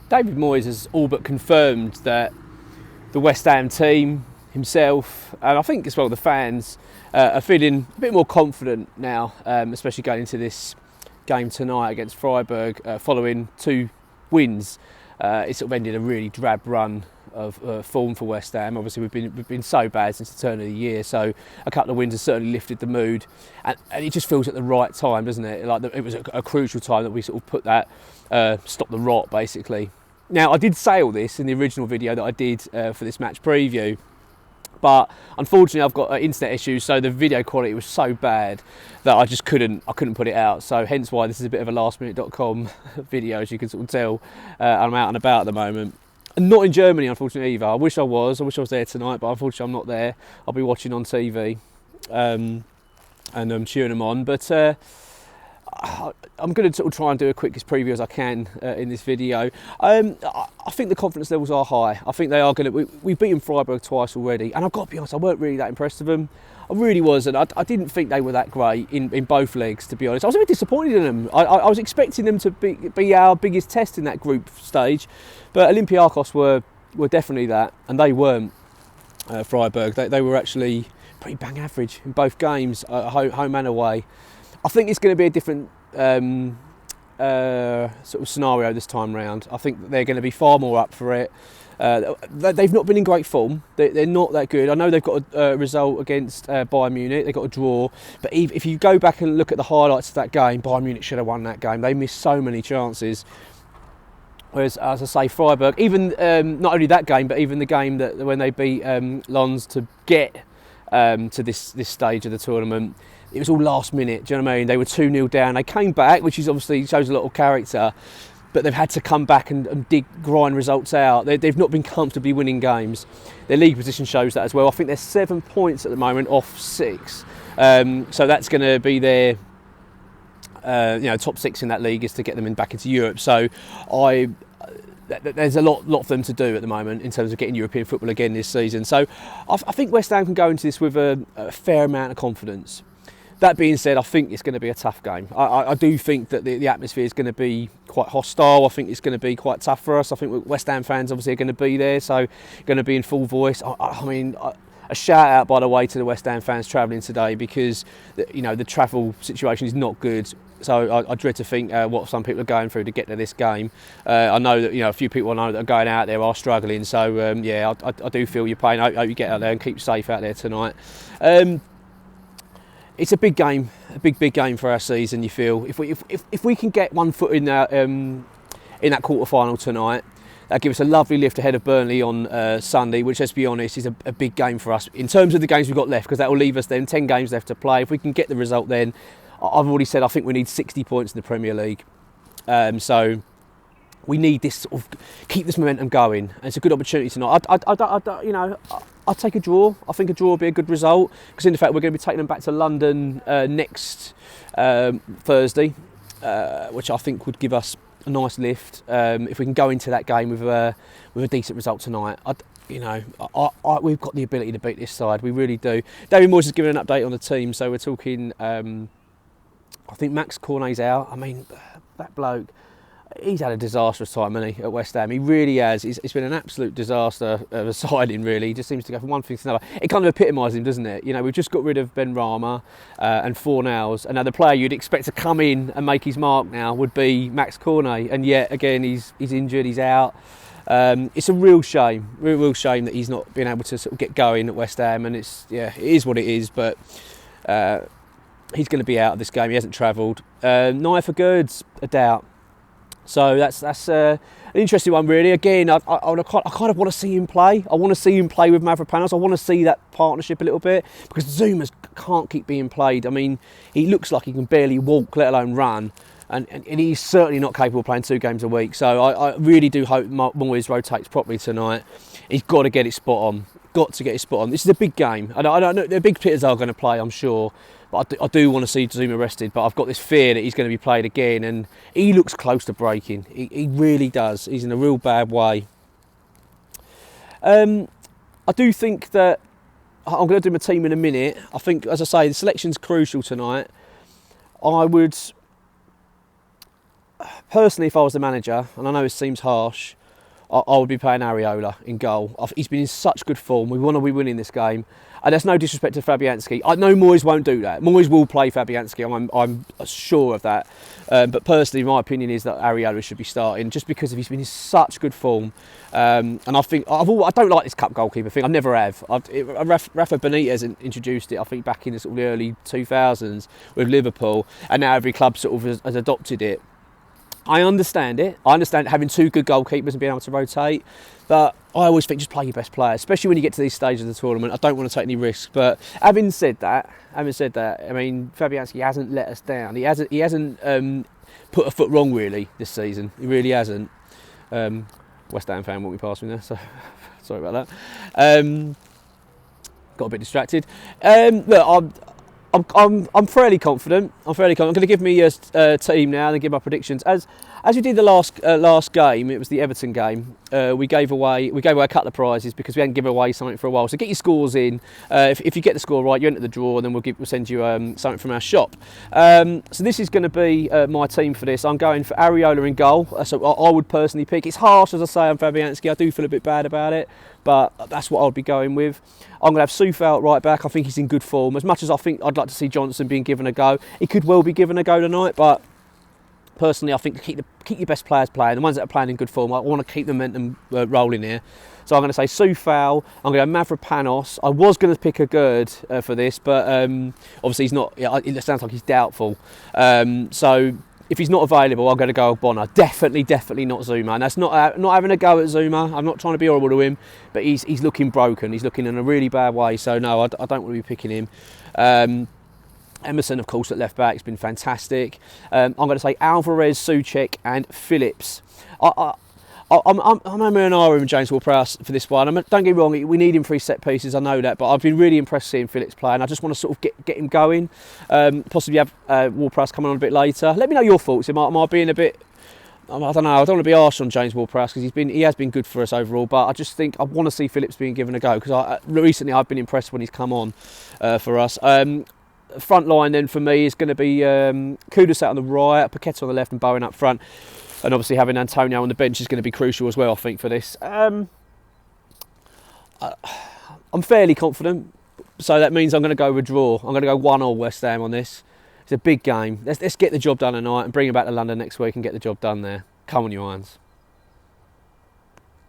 David Moyes has all but confirmed that the West Ham team, himself, and I think as well the fans, are feeling a bit more confident now, especially going into this game tonight against Freiburg, following 2 wins. It sort of ended a really drab run of form for West Ham. Obviously, we've been so bad since the turn of the year, so a couple of wins has certainly lifted the mood, and it just feels at the right time, doesn't it? Like it was a crucial time that we sort of put that stop the rot, basically. Now, I did say all this in the original video that I did for this match preview, but unfortunately I've got internet issues, so the video quality was so bad that I just couldn't put it out. So hence why this is a bit of a last-minute.com video, as you can sort of tell. I'm out and about at the moment. And not in Germany, unfortunately, either. I wish I was there tonight, but unfortunately I'm not there. I'll be watching on TV and I'm cheering them on. But I'm going to sort of try and do a quickest preview as I can in this video. I think the confidence levels are high. I think they are going to... We've beaten Freiburg twice already, and I've got to be honest, I weren't really that impressed with them. I really wasn't. I didn't think they were that great in both legs, to be honest. I was a bit disappointed in them. I was expecting them to be our biggest test in that group stage, but Olympiacos were definitely that, and they weren't. Freiburg, they were actually pretty bang average in both games, home and away. I think it's going to be a different sort of scenario this time round. I think they're going to be far more up for it. They've not been in great form. They're not that good. I know they've got a result against Bayern Munich. They got a draw. But if you go back and look at the highlights of that game, Bayern Munich should have won that game. They missed so many chances. Whereas, as I say, Freiburg, even not only that game, but even the game that when they beat Lens to get to this stage of the tournament, it was all last minute. Do you know what I mean? They were 2-0 down. They came back, which is obviously shows a lot of character, but they've had to come back and grind results out. They've not been comfortably winning games. Their league position shows that as well. I think they're 7 points at the moment off 6. So that's going to be their top 6 in that league is to get them back into Europe. So there's a lot for them to do at the moment in terms of getting European football again this season. So I think West Ham can go into this with a fair amount of confidence. That being said, I think it's going to be a tough game. I do think that the atmosphere is going to be quite hostile. I think it's going to be quite tough for us. I think West Ham fans obviously are going to be there, so going to be in full voice. I mean, a shout out, by the way, to the West Ham fans travelling today, because the travel situation is not good. So I dread to think what some people are going through to get to this game. I know that a few people I know that are going out there are struggling. So I do feel your pain. I hope you get out there and keep safe out there tonight. It's a big game, a big game for our season. You feel if we can get one foot in that quarter final tonight, that gives us a lovely lift ahead of Burnley on Sunday, which, let's be honest, is a big game for us in terms of the games we've got left, because that will leave us then 10 games left to play. If we can get the result, then I've already said I think we need 60 points in the Premier League. So we need this sort of keep this momentum going, and it's a good opportunity tonight. I'd take a draw. I think a draw would be a good result, because in fact we're going to be taking them back to London next Thursday, which I think would give us a nice lift if we can go into that game with a decent result tonight. We've got the ability to beat this side. We really do. David Moyes has given an update on the team, so we're talking. I think Max Cornet's out. I mean, that bloke, he's had a disastrous time, hasn't he, at West Ham? He really has. It's been an absolute disaster of a signing, really. He just seems to go from one thing to another. It kind of epitomises him, doesn't it? We've just got rid of Ben Rama and Fornals, and now the player you'd expect to come in and make his mark now would be Max Cornet, and yet again he's injured, he's out. It's a real shame that he's not been able to sort of get going at West Ham, and it is what it is, but he's going to be out of this game. He hasn't travelled. Naya for Gerd's a doubt. So that's an interesting one, really. Again, I kind of want to see him play. I want to see him play with Mavropanos. I want to see that partnership a little bit, because Zumas can't keep being played. I mean, he looks like he can barely walk, let alone run. And he's certainly not capable of playing 2 games a week. So I really do hope Moyes rotates properly tonight. He's got to get it spot on. Got to get it spot on. This is a big game. I don't know. The big hitters are going to play, I'm sure. But I do want to see Zuma rested. But I've got this fear that he's going to be played again. And he looks close to breaking. He really does. He's in a real bad way. I do think that I'm going to do my team in a minute. I think, as I say, the selection's crucial tonight. personally, if I was the manager, and I know it seems harsh, I would be playing Areola in goal. He's been in such good form. We want to be winning this game. And there's no disrespect to Fabianski. I know Moyes won't do that. Moyes will play Fabianski. I'm sure of that. But personally, my opinion is that Areola should be starting just because he's been in such good form. And I think I don't like this cup goalkeeper thing. I never have. Rafa Benitez introduced it, I think, back in the sort of the early 2000s with Liverpool, and now every club sort of has adopted it. I understand it. I understand having two good goalkeepers and being able to rotate. But I always think just play your best player, especially when you get to these stages of the tournament. I don't want to take any risks. But having said that, I mean, Fabianski hasn't let us down. He hasn't put a foot wrong really this season. He really hasn't. West Ham fan walked me past me there, so sorry about that. Got a bit distracted. Look, I'm fairly confident. I'm going to give me a team now and give my predictions. As we did the last game, it was the Everton game. We gave away a couple of prizes because we hadn't given away something for a while. So get your scores in. If you get the score right, you enter the draw, and then we'll send you something from our shop. So this is going to be my team for this. I'm going for Areola in goal. So I would personally pick. It's harsh, as I say, on Fabianski. I do feel a bit bad about it, but that's what I'll be going with. I'm going to have Soufal at right back. I think he's in good form. As much as I think I'd like to see Johnson being given a go, he could well be given a go tonight, but personally, I think keep your best players playing. The ones that are playing in good form, I want to keep the momentum rolling here. So I'm going to say Soufal. I'm going to have Mavropanos. I was going to pick a Gerd for this, but obviously he's not. It sounds like he's doubtful. So if he's not available, I'm going to go Bonner. Definitely not Zuma. And that's not having a go at Zuma. I'm not trying to be horrible to him, but he's looking broken. He's looking in a really bad way. So no, I don't want to be picking him. Emerson, of course, at left back has been fantastic. I'm going to say Alvarez, Souček, and Phillips. I'm Marinara and James Ward-Prowse for this one. Don't get me wrong, we need him for his set pieces, I know that, but I've been really impressed seeing Phillips play, and I just want to sort of get him going. Possibly have Ward-Prowse coming on a bit later. Let me know your thoughts. Am I being a bit... I don't know, I don't want to be harsh on James Ward-Prowse because he has been good for us overall, but I just think I want to see Phillips being given a go because recently I've been impressed when he's come on for us. Front line then for me is going to be Kudus on the right, Paqueta on the left and Bowen up front, and obviously having Antonio on the bench is going to be crucial as well, I think, for this. I'm fairly confident, so that means I'm going to go with draw. I'm going to go 1-1 West Ham on this. It's a big game. Let's get the job done tonight and bring it back to London next week and get the job done there. Come on, you Irons.